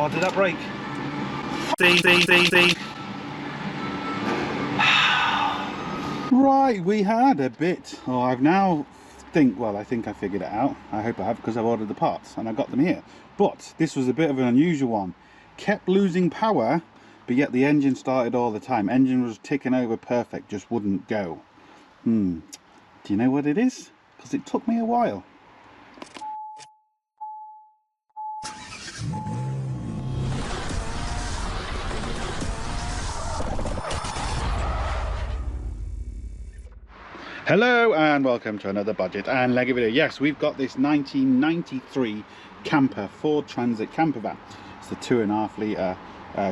Oh, did that break? Right, we had a bit. Oh, I've now I think I figured it out. I hope I have, because I've ordered the parts and I got them here. But this was a bit of an unusual one. Kept losing power, but yet the engine started all the time. Engine was ticking over perfect, just wouldn't go. Do you know what it is? Because it took me a while. Hello and welcome to another Bodgit and Leggit video. Yes, we've got this 1993 camper, Ford Transit camper van. It's the 2.5 litre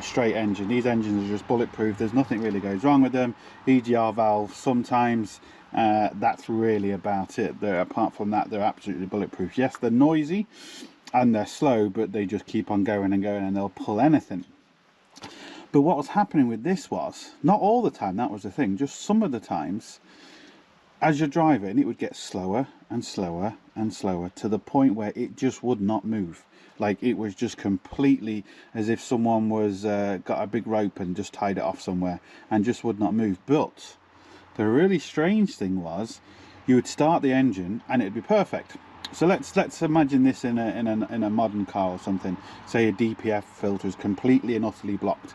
straight engine. These engines are just bulletproof. There's nothing really goes wrong with them. EGR valve sometimes, that's really about it. Apart from that, they're absolutely bulletproof. Yes, they're noisy and they're slow, but they just keep on going and going and they'll pull anything. But what was happening with this was, not all the time, that was the thing, just some of the times, as you're driving, it would get slower and slower and slower to the point where it just would not move. Like, it was just completely as if someone was got a big rope and just tied it off somewhere and just would not move. But the really strange thing was, you would start the engine and it'd be perfect. So let's imagine this in a modern car or something. Say a DPF filter is completely and utterly blocked.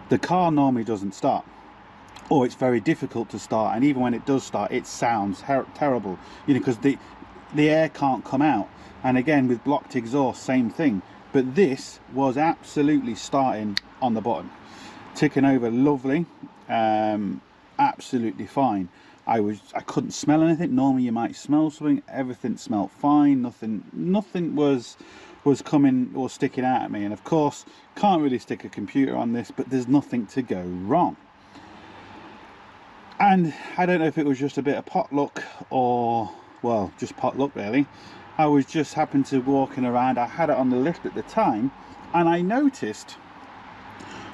The car normally doesn't start. Or it's very difficult to start, and even when it does start, it sounds terrible, you know, because the air can't come out. And again, with blocked exhaust, same thing. But this was absolutely starting on the button, ticking over lovely, absolutely fine. I couldn't smell anything. Normally you might smell something. Everything smelled fine. Nothing was coming or sticking out at me. And of course, can't really stick a computer on this, but there's nothing to go wrong. And I don't know if it was just a bit of pot luck or, well, just pot luck really. I was just happened to walking around. I had it on the lift at the time, and I noticed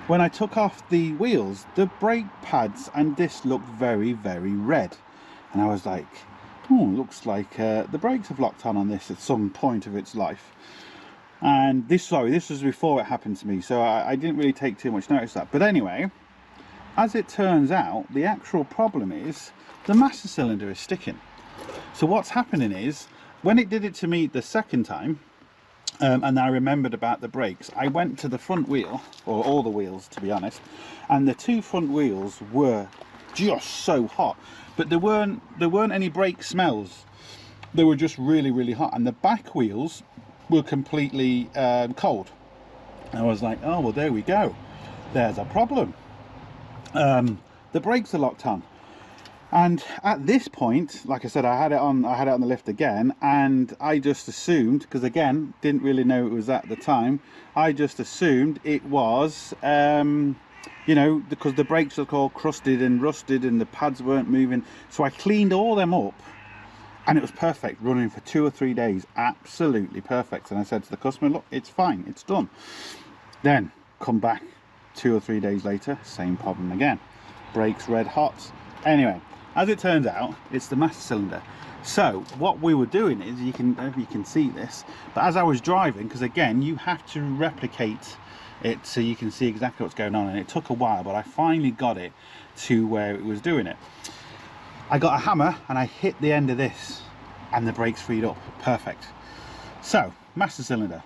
when I took off the wheels, the brake pads and this looked very, very red. And I was like, oh, looks like the brakes have locked on this at some point of its life. And this was before it happened to me, so I didn't really take too much notice of that. But anyway, as it turns out, the actual problem is the master cylinder is sticking. So what's happening is, when it did it to me the second time, and I remembered about the brakes, I went to the front wheel, or all the wheels to be honest, and the two front wheels were just so hot. But there weren't any brake smells. They were just really, really hot. And the back wheels were completely cold. I was like, oh, well, there we go. There's a problem. The brakes are locked on, and at this point, like I said, I had it on the lift again, and I just assumed, because again, didn't really know it was at the time, I just assumed it was you know, because the brakes look all crusted and rusted and the pads weren't moving. So I cleaned all them up and it was perfect, running for 2 or 3 days, absolutely perfect. And I said to the customer, look, it's fine, it's done. Then come back 2 or 3 days later, same problem again, brakes red hot. Anyway, as it turns out, it's the master cylinder. So what we were doing is, you can see this, but as I was driving, because again, you have to replicate it so you can see exactly what's going on, and it took a while, but I finally got it to where it was doing it. I got a hammer and I hit the end of this and the brakes freed up, perfect. So master cylinder,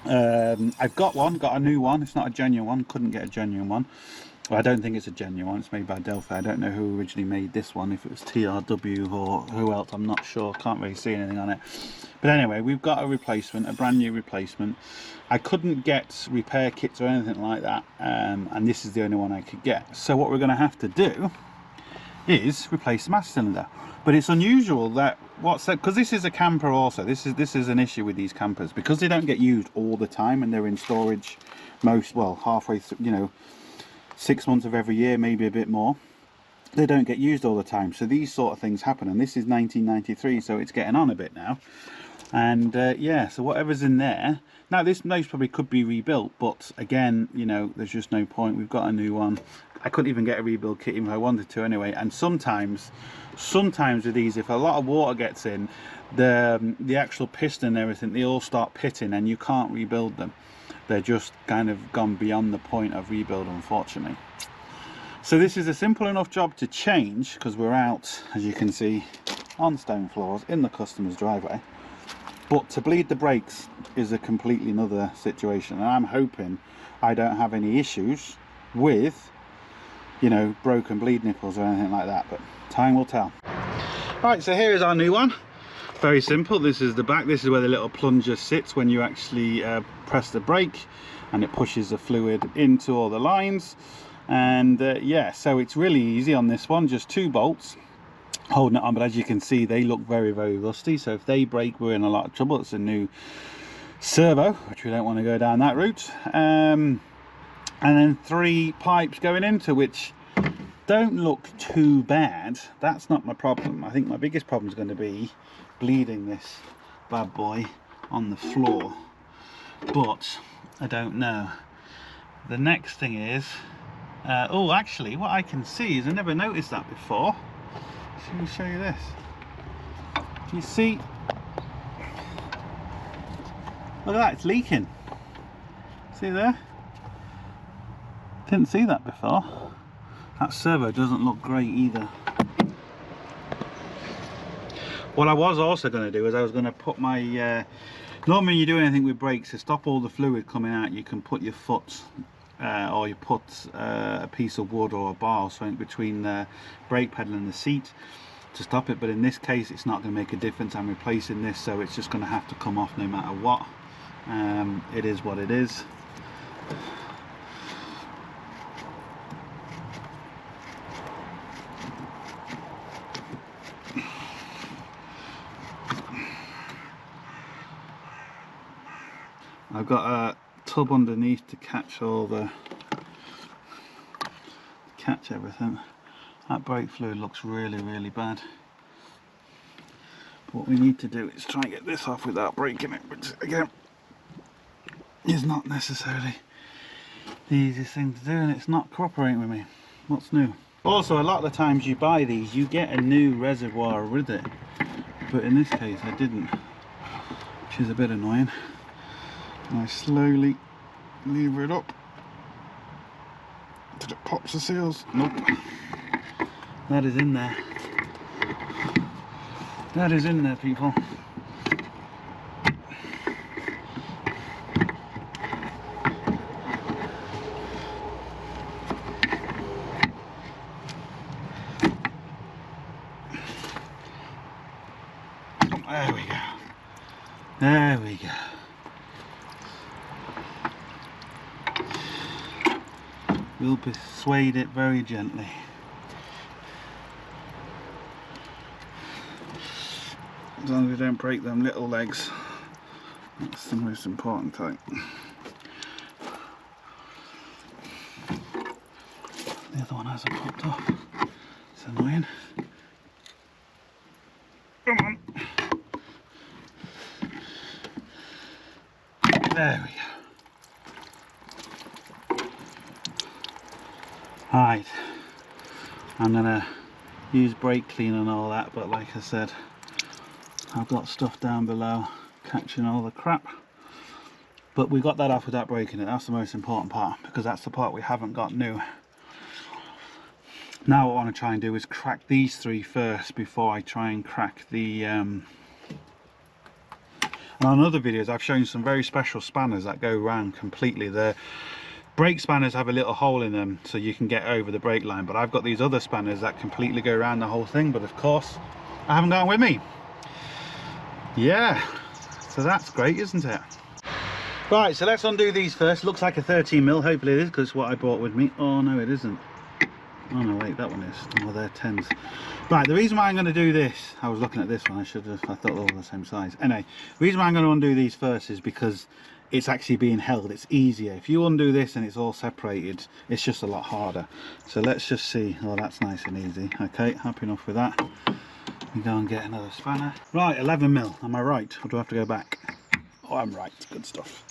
I've got a new one. It's not a genuine one, couldn't get a genuine one. Well, I don't think it's a genuine one. It's made by Delphi. I don't know who originally made this one, if it was TRW or who else, I'm not sure, can't really see anything on it. But anyway, we've got a replacement, a brand new replacement. I couldn't get repair kits or anything like that, and this is the only one I could get. So what we're going to have to do is replace the master cylinder. But it's unusual that because this is a camper also, this is an issue with these campers, because they don't get used all the time and they're in storage halfway through, you know, 6 months of every year, maybe a bit more. They don't get used all the time, so these sort of things happen. And this is 1993, so it's getting on a bit now. And yeah, so whatever's in there now, this most probably could be rebuilt, but again, you know, there's just no point. We've got a new one. I couldn't even get a rebuild kit even if I wanted to anyway. And sometimes with these, if a lot of water gets in, the actual piston and everything, they all start pitting and you can't rebuild them. they're just kind of gone beyond the point of rebuild, unfortunately. So this is a simple enough job to change, because we're out, as you can see, on stone floors in the customer's driveway. But to bleed the brakes is a completely another situation, and I'm hoping I don't have any issues with, you know, broken bleed nipples or anything like that, but time will tell. Right, so here is our new one. Very simple. This is the back. This is where the little plunger sits when you actually press the brake, and it pushes the fluid into all the lines. And yeah, so it's really easy on this one, just 2 bolts holding it on, but as you can see, they look very, very rusty, so if they break, we're in a lot of trouble. It's a new servo, which we don't want to go down that route. And then 3 pipes going into, which don't look too bad. That's not my problem. I think my biggest problem is going to be bleeding this bad boy on the floor, but I don't know. The next thing is oh, actually what I can see is, I never noticed that before. Let me show you this. Do you see? Look at that, it's leaking. See there? Didn't see that before. That servo doesn't look great either. What I was also going to do is I was going to put my normally when you do anything with brakes, to stop all the fluid coming out, you can put your foot or you put a piece of wood or a bar or something between the brake pedal and the seat to stop it, but in this case it's not going to make a difference. I'm replacing this, so it's just going to have to come off no matter what. It is what it is. I've got a tub underneath to catch all the everything. That brake fluid looks really, really bad. But what we need to do is try and get this off without breaking it, which again is not necessarily the easiest thing to do, and it's not cooperating with me. What's new? Also, a lot of the times you buy these, you get a new reservoir with it, but in this case I didn't, which is a bit annoying. And I slowly lever it up. Did it pop the seals? Nope. That is in there. That is in there, people. There we go. There we go. We'll persuade it very gently. As long as we don't break them little legs. That's the most important thing. The other one hasn't popped off. It's annoying. Come on. There we go. Right. I'm gonna use brake clean and all that, but like I said, I've got stuff down below catching all the crap. But we got that off without breaking it. That's the most important part, because that's the part we haven't got new. Now what I want to try and do is crack these 3 first before I try and crack the and on other videos I've shown some very special spanners that go around completely. The brake spanners have a little hole in them so you can get over the brake line, but I've got these other spanners that completely go around the whole thing, but of course I haven't got them with me. Yeah, so that's great, isn't it? Right, so let's undo these first. Looks like a 13mm, hopefully it is, because it's what I brought with me. Oh no, it isn't. Oh no, wait, that one is. Oh, they're 10s. Right, the reason why I'm going to do this, I was looking at this one, I thought they were all the same size. Anyway, the reason why I'm going to undo these first is because it's actually being held. It's easier. If you undo this and it's all separated, it's just a lot harder. So let's just see. Oh, that's nice and easy. Okay, happy enough with that. We go and get another spanner. Right, 11mm. Am I right? Or do I have to go back? Oh, I'm right. Good stuff.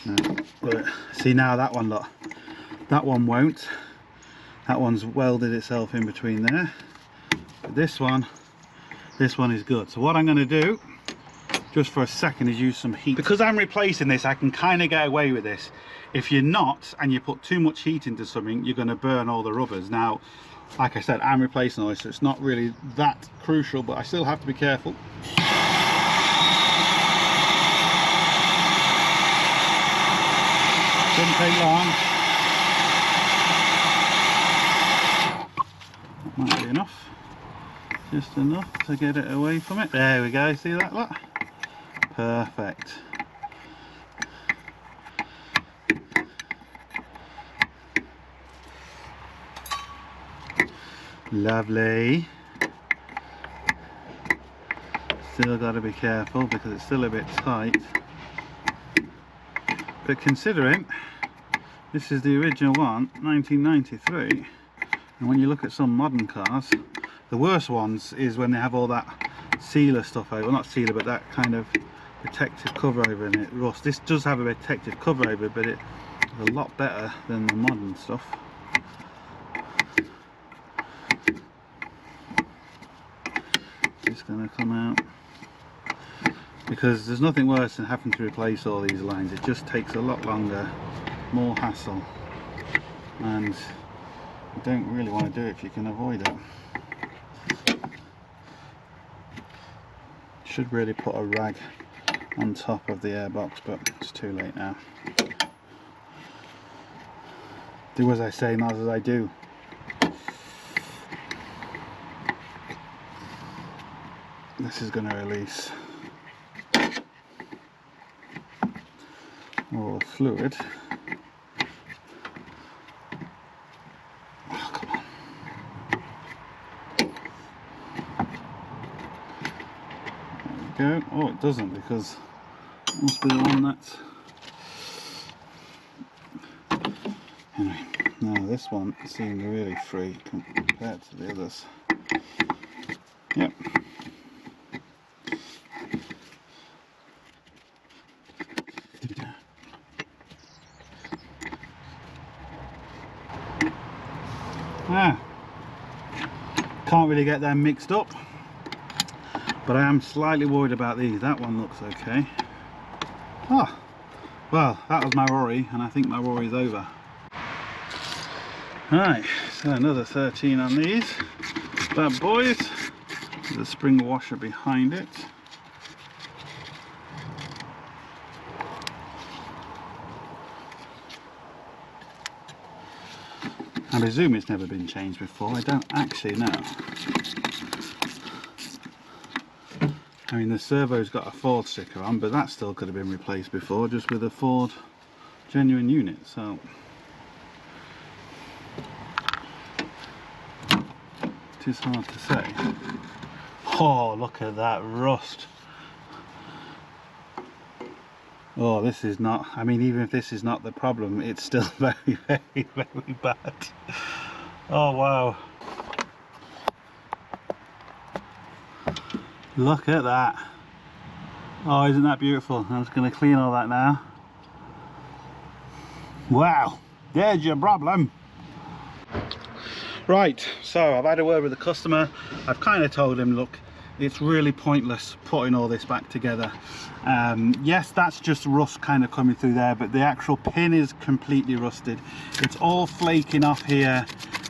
No, but see now that one, look. That one won't. That one's welded itself in between there. But this one is good. So what I'm going to do, just for a second is use some heat. Because I'm replacing this, I can kind of get away with this. If you're not, and you put too much heat into something, you're going to burn all the rubbers. Now, like I said, I'm replacing all this, so it's not really that crucial, but I still have to be careful. Shouldn't take long. That might be enough. Just enough to get it away from it. There we go, see that? Look. Perfect. Lovely. Still got to be careful because it's still a bit tight. But considering this is the original one, 1993, and when you look at some modern cars, the worst ones is when they have all that sealer stuff over, well not sealer, but that kind of protective cover over and it rusts. This does have a protective cover over it, but it's a lot better than the modern stuff. Just going to come out, because there's nothing worse than having to replace all these lines. It just takes a lot longer, more hassle, and you don't really want to do it if you can avoid it. Should really put a rag on top of the airbox, but it's too late now. Do as I say, not as I do. This is going to release all the fluid. Oh, come on. There we go. Oh, it doesn't, because it must be the one that's... Anyway, now this one seems really free compared to the others. Yep. Can't really get them mixed up, but I am slightly worried about these. That one looks okay. Ah, well, that was my worry, and I think my worry is over. Right, so another 13 on these bad boys. The spring washer behind it. I presume it's never been changed before. I don't actually know. I mean, the servo's got a Ford sticker on, but that still could have been replaced before, just with a Ford genuine unit. So it is hard to say. Oh, look at that rust. Oh, this is not, I mean, even if this is not the problem, it's still very, very, very bad. Oh, wow. Look at that. Oh, isn't that beautiful? I'm just going to clean all that now. Wow, there's your problem. Right, so I've had a word with the customer. I've kind of told him, look, it's really pointless putting all this back together. Yes, that's just rust kind of coming through there, but the actual pin is completely rusted. It's all flaking off here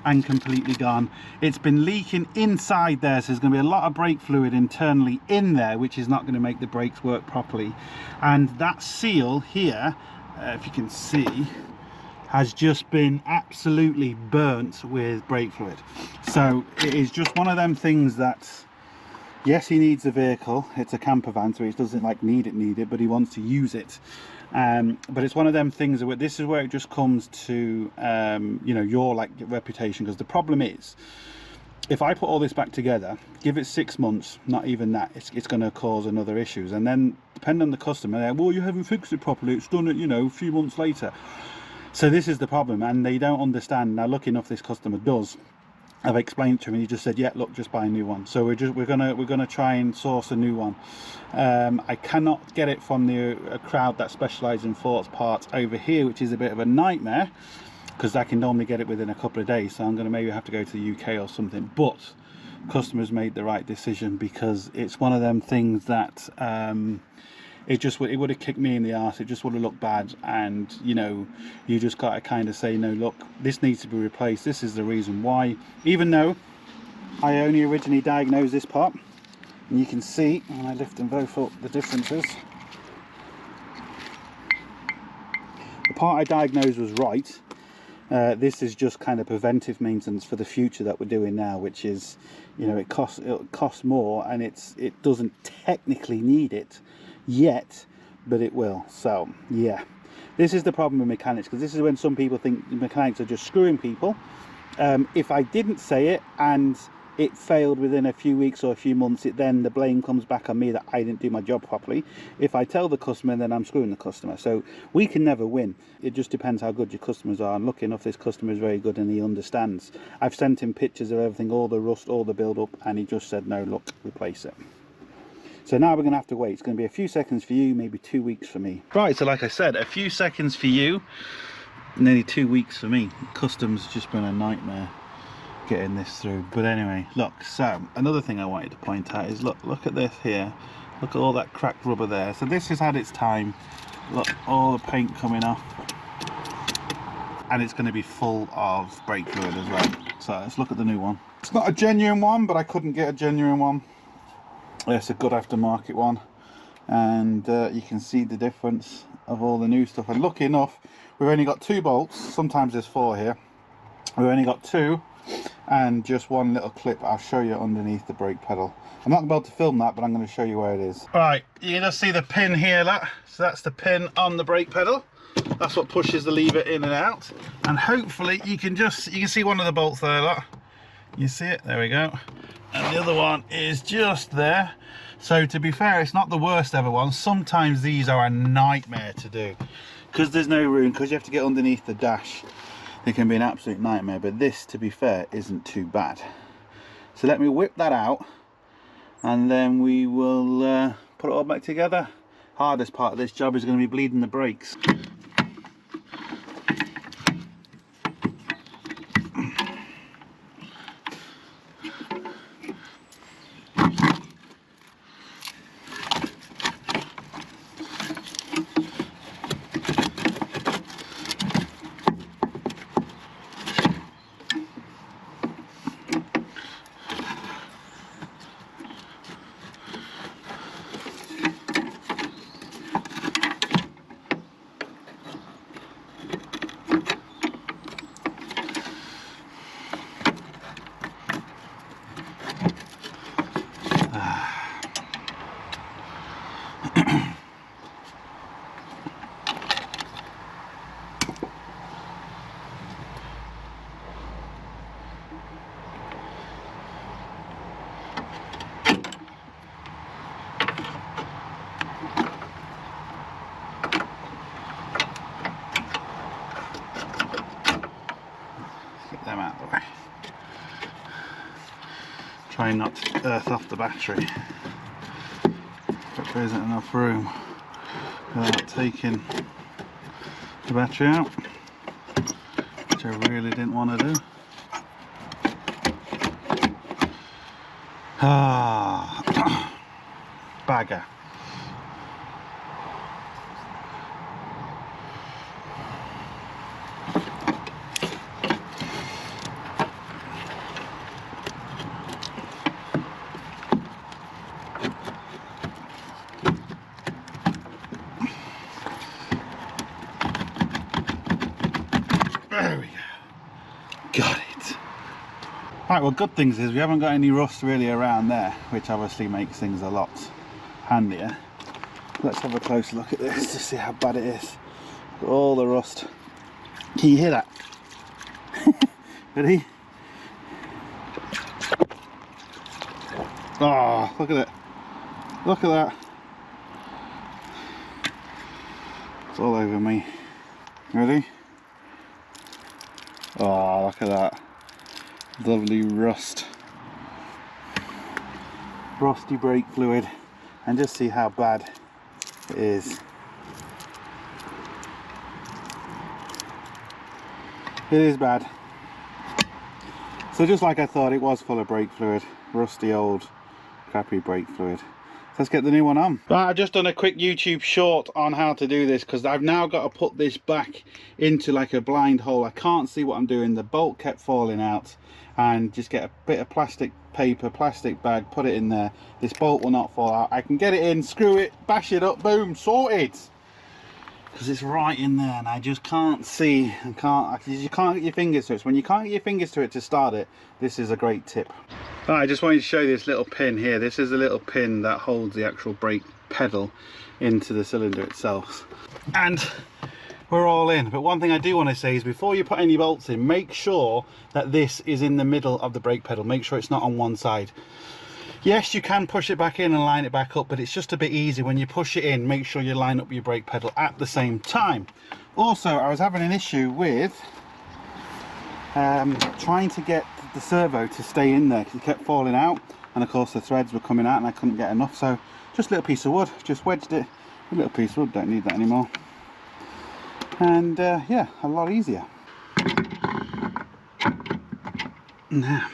and completely gone. It's been leaking inside there, so there's going to be a lot of brake fluid internally in there, which is not going to make the brakes work properly. And that seal here, if you can see, has just been absolutely burnt with brake fluid. So it is just one of them things that, yes, he needs a vehicle. It's a camper van, so he doesn't like need it, but he wants to use it. But it's one of them things where this is where it just comes to you know, your like reputation, because the problem is, if I put all this back together, give it 6 months, not even that, it's going to cause another issues. And then depending on the customer, they're, well, you haven't fixed it properly, it's done it, you know, a few months later. So this is the problem, and they don't understand. Now, lucky enough, this customer does. I've explained to him, and he just said, yeah, look, just buy a new one. So we're gonna try and source a new one. I cannot get it from a crowd that specialises in Ford's parts over here, which is a bit of a nightmare, because I can normally get it within a couple of days. So I'm gonna maybe have to go to the UK or something. But customers made the right decision, because it's one of them things that it would have kicked me in the arse. It just would have looked bad, and you know, you just got to kind of say, no, look, this needs to be replaced, this is the reason why. Even though I only originally diagnosed this part, and you can see when I lift them both up the differences. The part I diagnosed was right. This is just kind of preventive maintenance for the future that we're doing now, which is, you know, it'll cost more, and it doesn't technically need it yet, but it will. So yeah, this is the problem with mechanics, because this is when some people think mechanics are just screwing people. If I didn't say it and it failed within a few weeks or a few months, then the blame comes back on me that I didn't do my job properly. If I tell the customer, then I'm screwing the customer. So we can never win. It just depends how good your customers are, and lucky enough this customer is very good and he understands. I've sent him pictures of everything, all the rust, all the build up, and he just said, no, look, replace it. So now we're going to have to wait. It's going to be a few seconds for you, maybe 2 weeks for me. Right, so like I said, a few seconds for you, nearly 2 weeks for me. Custom's just been a nightmare getting this through. But anyway, look, so another thing I wanted to point out is, look at this here. Look at all that cracked rubber there. So this has had its time. Look, all the paint coming off. And it's going to be full of brake fluid as well. So let's look at the new one. It's not a genuine one, but I couldn't get a genuine one. It's a good aftermarket one, and you can see the difference of all the new stuff. And lucky enough, we've only got 2 bolts. Sometimes there's 4 here. We've only got 2 and just one little clip. I'll show you underneath the brake pedal. I'm not going to be able to film that, but I'm going to show you where it is. Right, you can just see the pin here. So that's the pin on the brake pedal. That's what pushes the lever in and out. And hopefully you can see one of the bolts there. Look. You see it? There we go. And the other one is just there. So to be fair, it's not the worst ever one. Sometimes these are a nightmare to do because there's no room, because you have to get underneath the dash. They can be an absolute nightmare, but this, to be fair, isn't too bad. So let me whip that out, and then we will put it all back together. Hardest part of this job is going to be bleeding the brakes. Them out of the way. Try not to earth off the battery, but there isn't enough room without taking the battery out, which I really didn't want to do. Bagger. There we go. Got it. Right, well, good things is we haven't got any rust really around there, which obviously makes things a lot handier. Let's have a close look at this to see how bad it is. Got all the rust. Can you hear that? Ready? Oh, look at it. Look at that. It's all over me. Ready? Oh, look at that. Lovely rust. Rusty brake fluid. And just see how bad it is. It is bad. So just like I thought, it was full of brake fluid. rusty old crappy brake fluid. Let's get the new one on. Right, I've just done a quick YouTube short on how to do this, because I've now got to put this back into like a blind hole. I can't see what I'm doing. The bolt kept falling out, and just get a bit of plastic paper, plastic bag, put it in there. This bolt will not fall out. I can get it in, screw it, bash it up, boom, sorted. Because it's right in there, and I just can't see. You can't get your fingers to it. So when you can't get your fingers to it to start it, this is a great tip. Right, I just wanted to show you this little pin here. This is a little pin that holds the actual brake pedal into the cylinder itself. And we're all in. But one thing I do want to say is, before you put any bolts in, make sure that this is in the middle of the brake pedal. Make sure it's not on one side. Yes, you can push it back in and line it back up, but it's just a bit easy when you push it in. Make sure you line up your brake pedal at the same time. Also, I was having an issue with trying to get the servo to stay in there, because it kept falling out, and of course the threads were coming out and I couldn't get enough. So just a little piece of wood, just wedged it. A little piece of wood, don't need that anymore. And yeah, a lot easier. Now,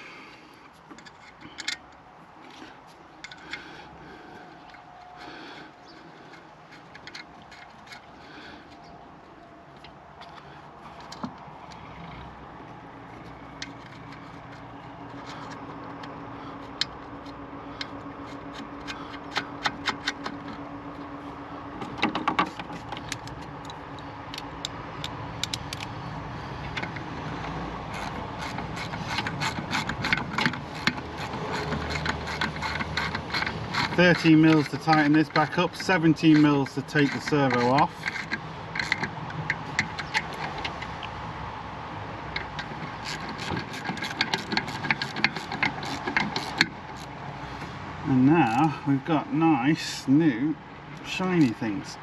$13mm to tighten this back up, 17mm to take the servo off. And now we've got nice, new, shiny things.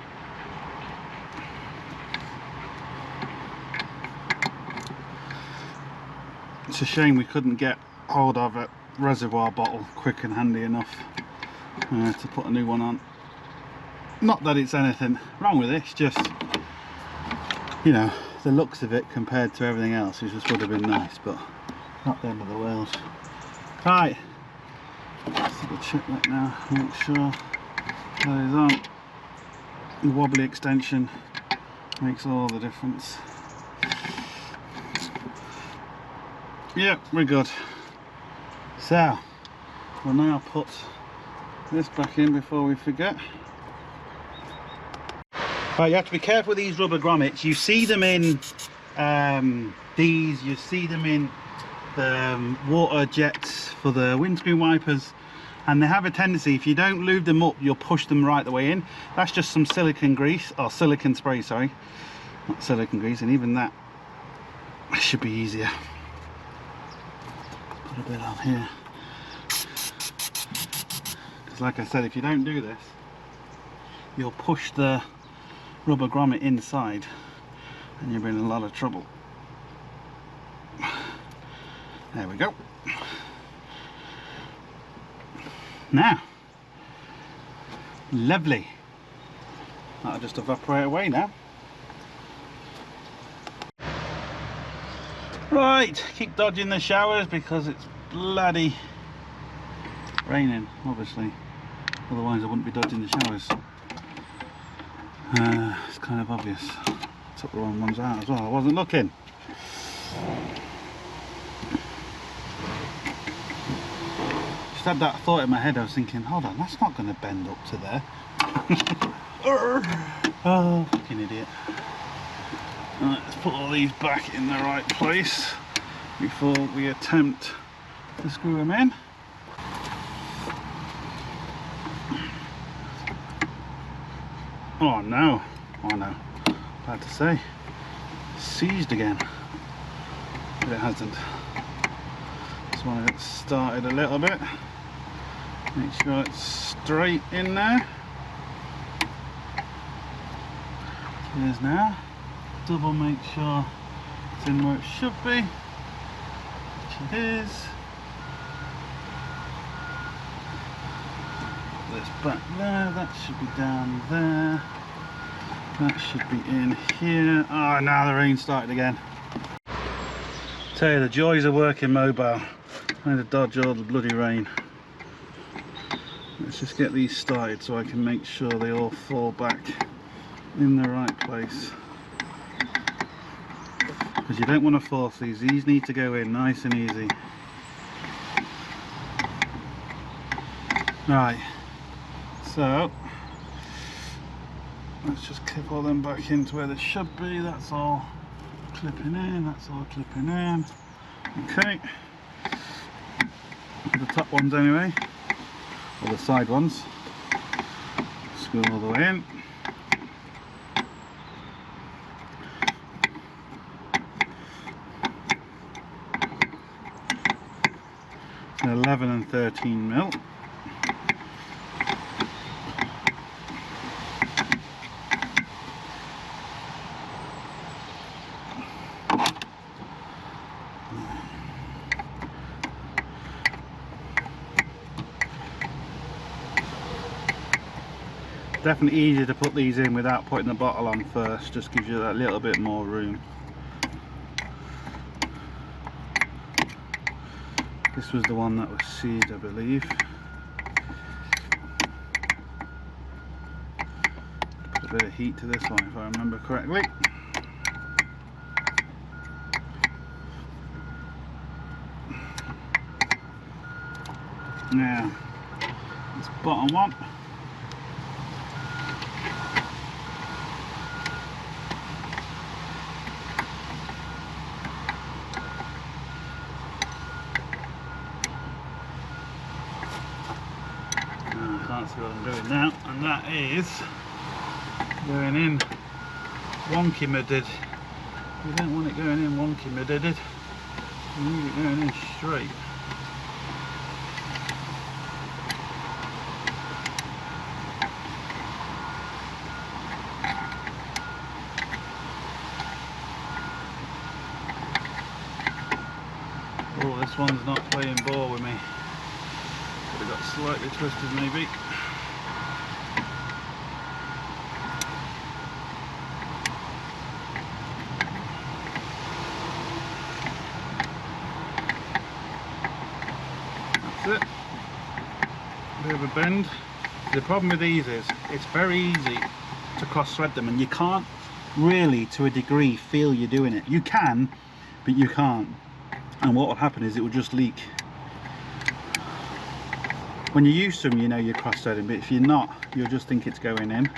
It's a shame we couldn't get hold of a reservoir bottle quick and handy enough to put a new one on. Not that it's anything wrong with it, it's just, you know, the looks of it compared to everything else, it just would have been nice, but not the end of the world. Right, let's double check that now, make sure that is on. The wobbly extension makes all the difference. Yep, we're good. So we'll now put this back in before we forget. Right, you have to be careful with these rubber grommets. You see them in these, you see them in the water jets for the windscreen wipers, and they have a tendency, if you don't lube them up, you'll push them right the way in. That's just some silicone grease, or silicone spray, sorry, not silicone grease, and even that should be easier. Put a bit on here. Like I said, if you don't do this, you'll push the rubber grommet inside and you'll be in a lot of trouble. There we go. Now, lovely. That'll just evaporate away now. Right, keep dodging the showers because it's bloody raining, obviously. Otherwise I wouldn't be dodging the showers. It's kind of obvious. Took the wrong ones out as well, I wasn't looking. Just had that thought in my head, I was thinking, hold on, that's not going to bend up to there. Oh, fucking idiot. Right, let's put all these back in the right place before we attempt to screw them in. Oh no, oh no, bad to say, seized again, but it hasn't. Just want to get started a little bit, make sure it's straight in there. It is now. Double make sure it's in where it should be, which it is. This back there, that should be down there, that should be in here. Oh, now the rain started again. Tell you, the joys of working mobile, trying to dodge all the bloody rain. Let's just get these started so I can make sure they all fall back in the right place, because you don't want to force these need to go in nice and easy. Right, so let's just clip all them back into where they should be. That's all clipping in, that's all clipping in. Okay, the top ones anyway, or the side ones, screw all the way in. So 11 and 13 mil. Definitely easier to put these in without putting the bottle on first, just gives you that little bit more room. This was the one that was seed, I believe. Put a bit of heat to this one if I remember correctly. Now, this bottom one. Can't see what I'm doing now, and that is going in wonky-mudded. You don't want it going in wonky-mudded, you need it going in straight. Oh, this one's not playing ball with me. Could have got slightly twisted maybe. That's it. Bit of a bend. The problem with these is it's very easy to cross thread them, and you can't really, to a degree, feel you're doing it. You can, but you can't. And what will happen is it will just leak. When you're used to them, you know you're cross threading, but if you're not, you'll just think it's going in.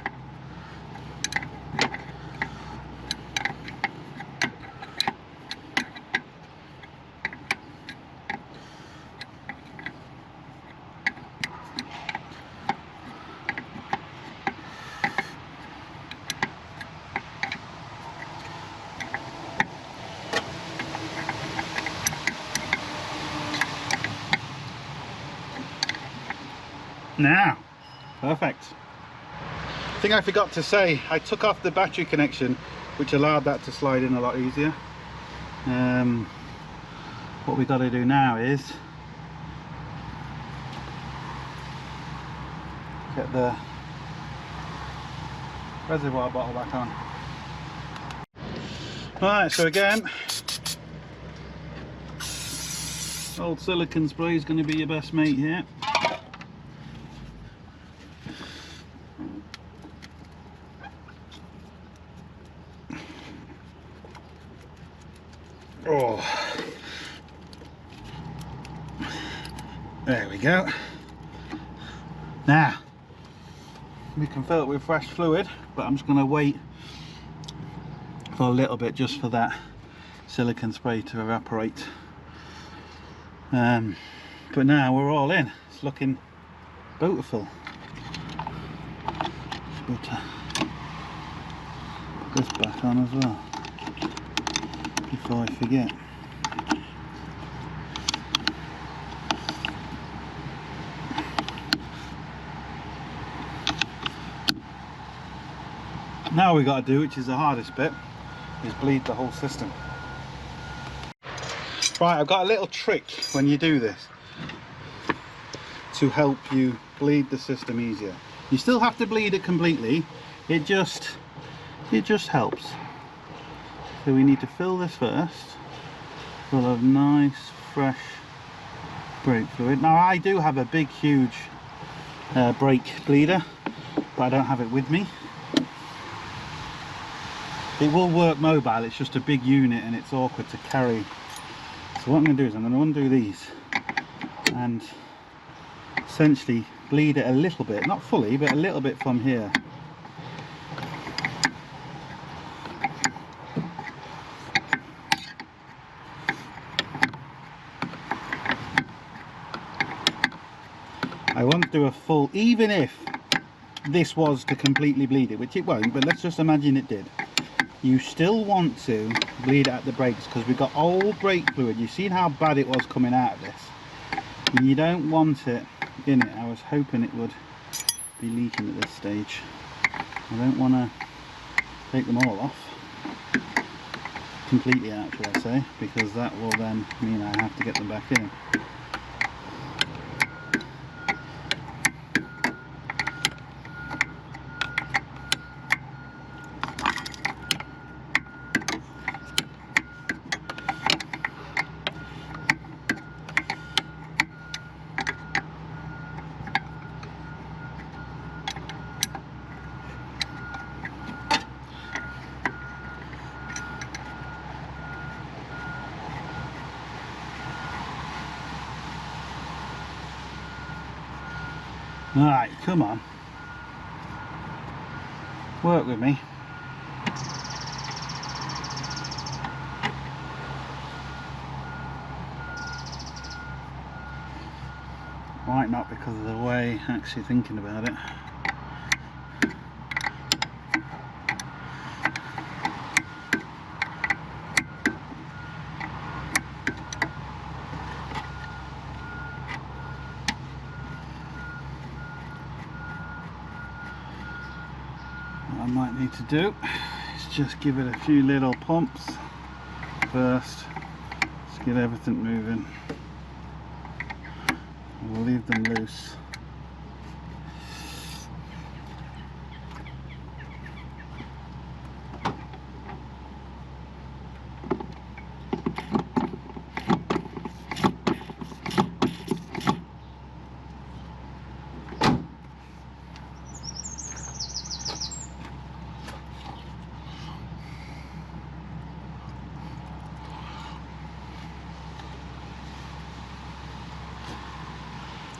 Now, perfect. I think I forgot to say, I took off the battery connection, which allowed that to slide in a lot easier. What we got to do now is get the reservoir bottle back on. Right, so again, old silicone spray is going to be your best mate here. Oh, there we go. Now we can fill it with fresh fluid, but I'm just going to wait for a little bit just for that silicone spray to evaporate. But now we're all in. It's looking beautiful. Just to put this back on as well before I forget. Now we got to do, which is the hardest bit, is bleed the whole system. Right, I've got a little trick when you do this to help you bleed the system easier. You still have to bleed it completely, it just helps. So we need to fill this first, full of nice fresh brake fluid. Now I do have a big huge brake bleeder, but I don't have it with me. It will work mobile, it's just a big unit and it's awkward to carry. So what I'm going to do is I'm going to undo these and essentially bleed it a little bit, not fully, but a little bit from here. I want to do a full, even if this was to completely bleed it, which it won't, but let's just imagine it did. You still want to bleed out the brakes because we've got old brake fluid. You've seen how bad it was coming out of this. You don't want it in it. I was hoping it would be leaking at this stage. I don't want to take them all off. Completely out, shall I say, because that will then mean I have to get them back in. Alright, come on. Work with me. Might not because of the way actually thinking about it. What I might need to do is just give it a few little pumps first. Just get everything moving. We'll leave them loose.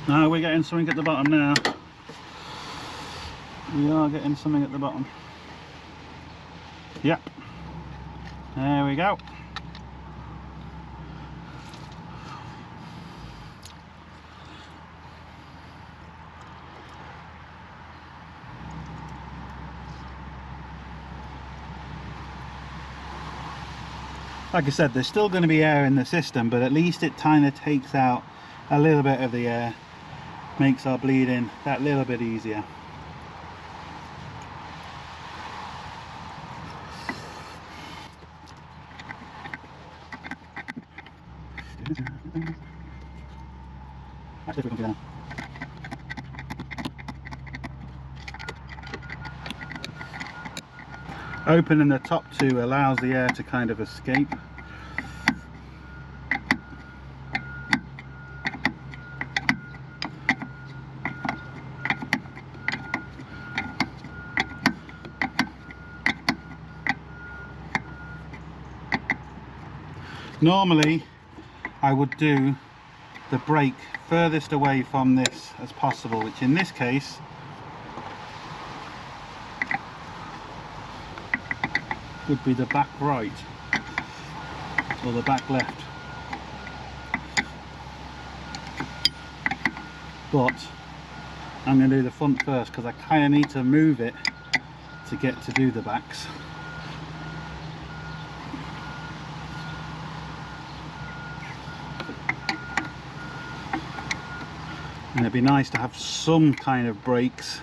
Now we're getting something at the bottom now. We are getting something at the bottom. Yep. There we go. Like I said, there's still going to be air in the system, but at least it kind of takes out a little bit of the air. Makes our bleeding that little bit easier. Opening the top two allows the air to kind of escape. Normally I would do the brake furthest away from this as possible, which in this case would be the back right or the back left, but I'm going to do the front first because I kind of need to move it to get to do the backs. And it'd be nice to have some kind of brakes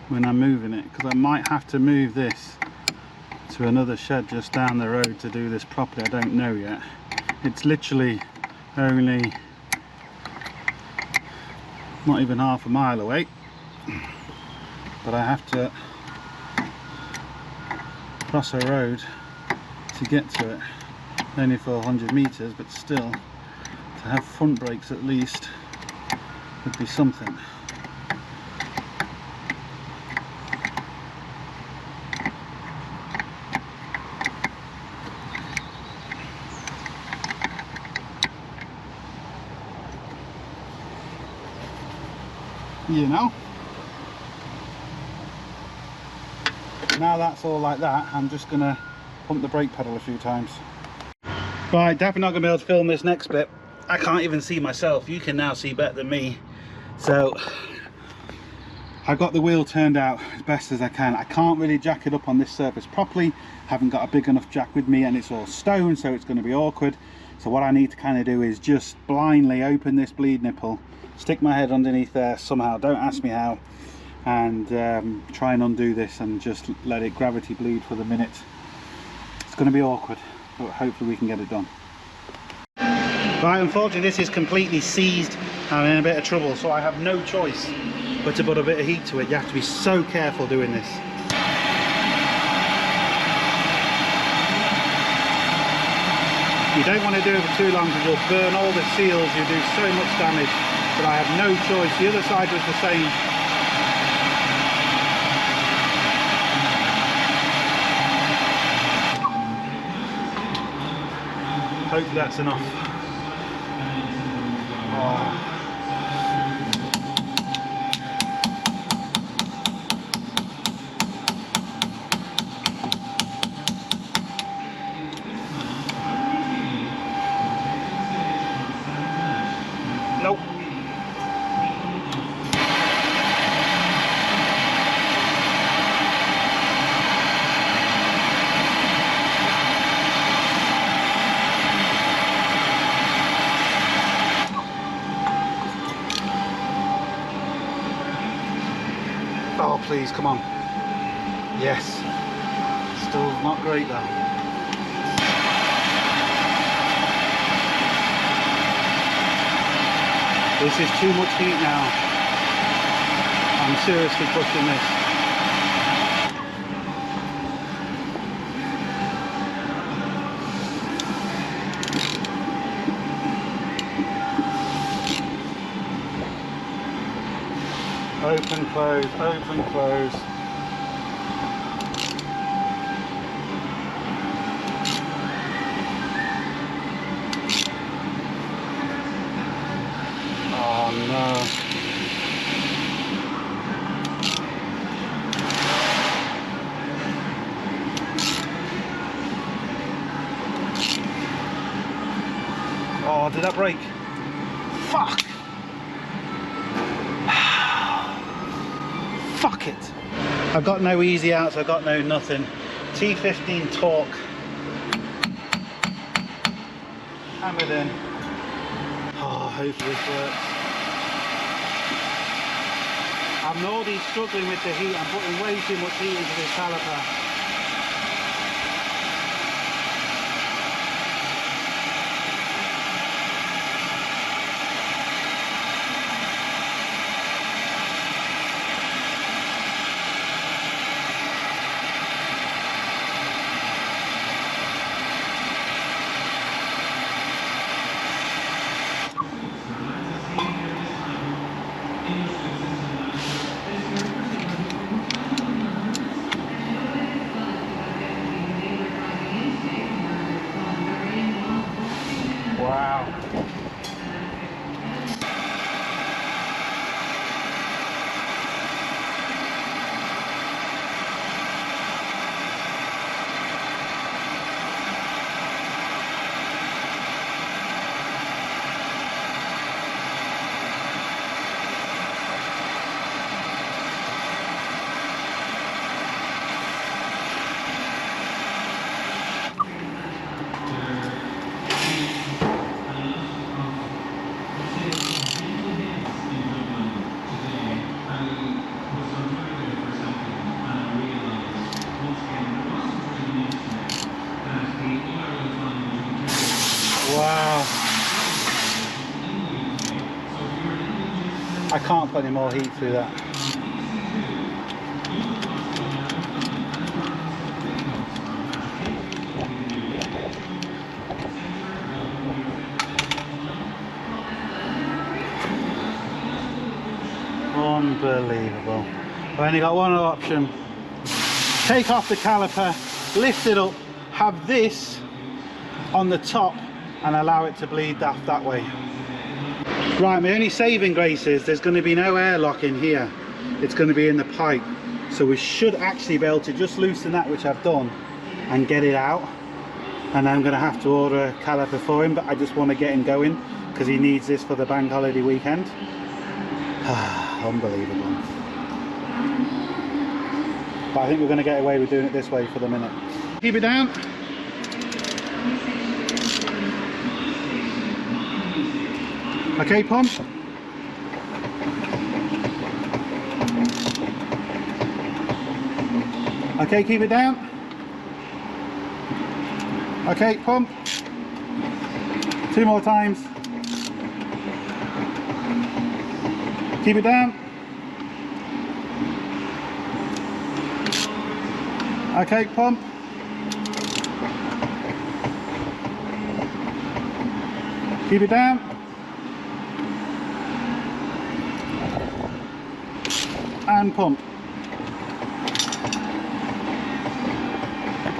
when I'm moving it, because I might have to move this to another shed just down the road to do this properly. I don't know yet. It's literally only not even half a mile away, but I have to cross a road to get to it. Only 400 meters, but still, to have front brakes at least would be something. you know. Now that's all like that, I'm just gonna pump the brake pedal a few times. Right, definitely not gonna be able to film this next bit. I can't even see myself. You can now see better than me. So I've got the wheel turned out as best as I can. I can't really jack it up on this surface properly. Haven't got a big enough jack with me, and it's all stone, so it's going to be awkward. So what I need to kind of do is just blindly open this bleed nipple, stick my head underneath there somehow, don't ask me how, and try and undo this and just let it gravity bleed for the minute. It's going to be awkward, but hopefully we can get it done. Right, unfortunately this is completely seized and I'm in a bit of trouble, so I have no choice but to put a bit of heat to it. You have to be so careful doing this. You don't want to do it for too long because you'll burn all the seals, you do so much damage, but I have no choice. The other side was the same. Hopefully that's enough. Oh. Nope. Oh, please, come on. Yes. Still not great though. This is too much heat now. I'm seriously pushing this. Open, close, open, close. Oh no. Oh, did that break? Fuck! Fuck it! I've got no easy outs, I've got no nothing. T15 torque. Hammered in. Oh, hopefully this works. I'm already struggling with the heat. I'm putting way too much heat into this caliper. Wow. Wow. I can't put any more heat through that. Unbelievable. I've only got one other option. Take off the caliper, lift it up, have this on the top and allow it to bleed that way. Right, my only saving grace is there's going to be no airlock in here. It's going to be in the pipe. So we should actually be able to just loosen that, which I've done, and get it out. And I'm going to have to order a caliper for him, but I just want to get him going because he needs this for the bank holiday weekend. Unbelievable. But I think we're going to get away with doing it this way for the minute. Keep it down. Okay, pump. Okay, keep it down. Okay, pump. 2 more times. Keep it down. Okay, pump. Keep it down. And pump.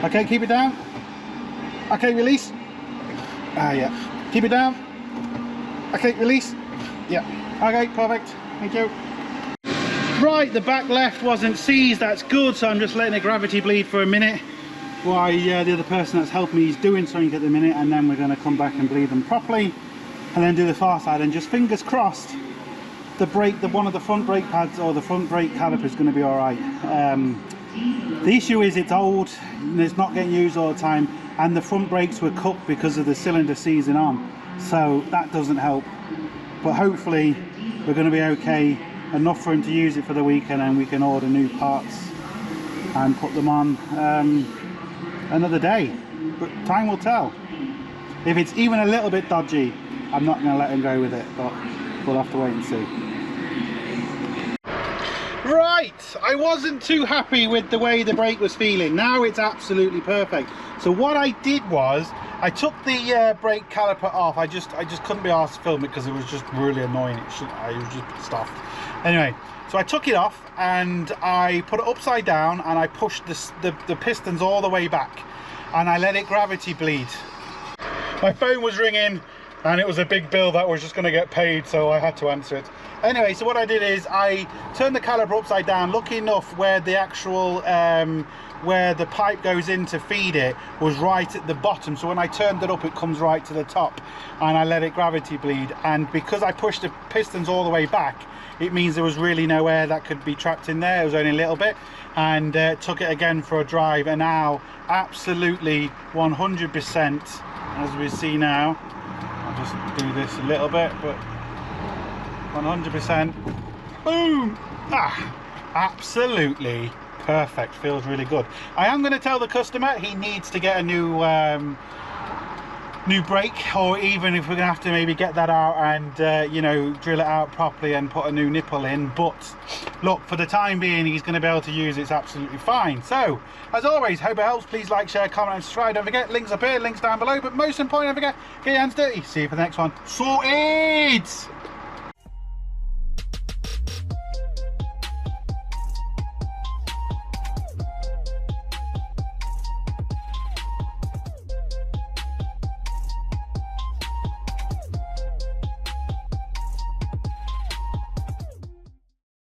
Okay, keep it down. Okay, release. Yeah. Keep it down. Okay, release. Yeah. Okay, perfect. Thank you. Right, the back left wasn't seized. That's good. So I'm just letting it gravity bleed for a minute while the other person that's helping me is doing something at the minute, and then we're going to come back and bleed them properly, and then do the far side. And just fingers crossed, one of the front brake pads or the front brake caliper is going to be all right. The issue is it's old and it's not getting used all the time, and the front brakes were cooked because of the cylinder seizing on, so that doesn't help. But hopefully we're going to be okay, enough for him to use it for the weekend, and we can order new parts and put them on another day. But time will tell. If it's even a little bit dodgy, I'm not going to let him go with it, but we'll have to wait and see. Right, I wasn't too happy with the way the brake was feeling. Now it's absolutely perfect. So what I did was I took the brake caliper off. I just couldn't be asked to film it because it was just really annoying. I was just stuffed. Anyway, so I took it off and I put it upside down, and I pushed the pistons all the way back, and I let it gravity bleed. My phone was ringing and it was a big bill that was just going to get paid, so I had to answer it. Anyway, so what I did is I turned the caliper upside down. Lucky enough, where the actual where the pipe goes in to feed it was right at the bottom, so when I turned it up it comes right to the top, and I let it gravity bleed. And because I pushed the pistons all the way back, it means there was really no air that could be trapped in there. It was only a little bit, and took it again for a drive, and now absolutely 100%, as we see now. I'll just do this a little bit, but 100%, boom, absolutely perfect. Feels really good. I am going to tell the customer he needs to get a new brake, or even if we're gonna have to maybe get that out and you know, drill it out properly and put a new nipple in. But look, for the time being he's going to be able to use it. It's absolutely fine. So as always, hope it helps. Please like, share, comment and subscribe. Don't forget, links up here, links down below, but most important, don't forget, get your hands dirty. See you for the next one. Sorted.